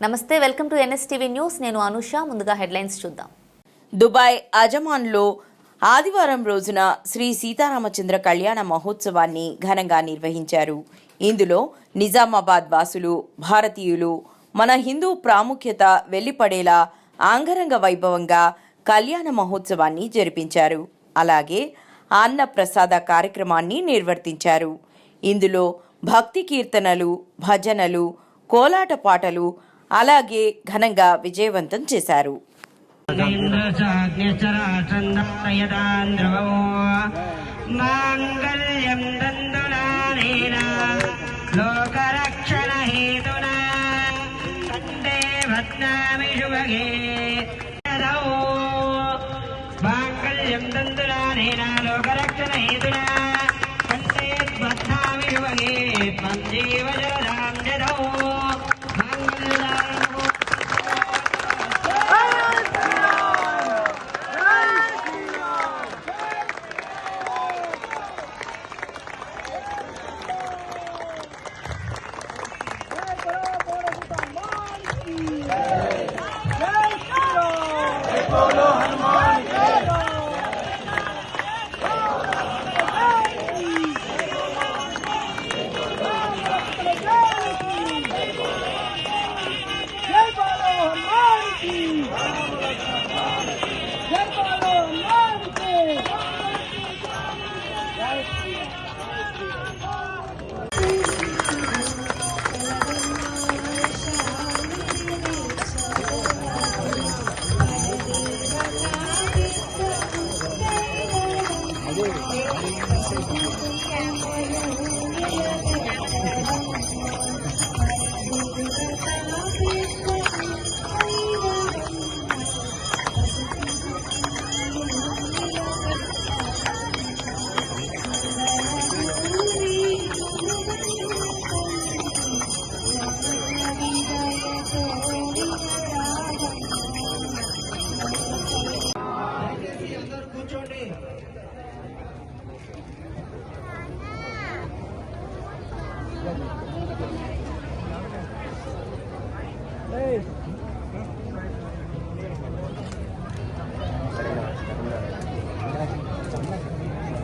నమస్తే, welcome to NSTV news. నేను అనుష. ముందుగా హెడ్లైన్స్ చూద్దాం. దుబాయ్ అజమాన్లో ఆదివారం రోజున శ్రీ సీతారామచంద్ర కళ్యాణ మహోత్సవాన్ని ఘనంగా నిర్వహించారు. ఇందులో నిజామాబాద్ వాసులు, భారతీయులు మన హిందూ ప్రాముఖ్యత వెళ్లిపడేలా ఆంగరంగ వైభవంగా కళ్యాణ మహోత్సవాన్ని జరిపించారు. అలాగే అన్న ప్రసాద కార్యక్రమాన్ని నిర్వర్తించారు. ఇందులో భక్తి కీర్తనలు, భజనలు, కోలాట పాటలు అలాగే ఘనంగా విజయవంతం చేశారు.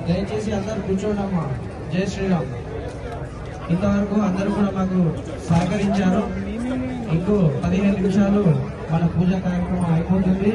దయచేసి అందరు కూర్చోండమ్మా. జై శ్రీరామ్. ఇంతవరకు అందరూ కూడా మాకు సహకరించారు. ఇంకో 15 నిమిషాలు మన పూజా కార్యక్రమం అయిపోతుంది.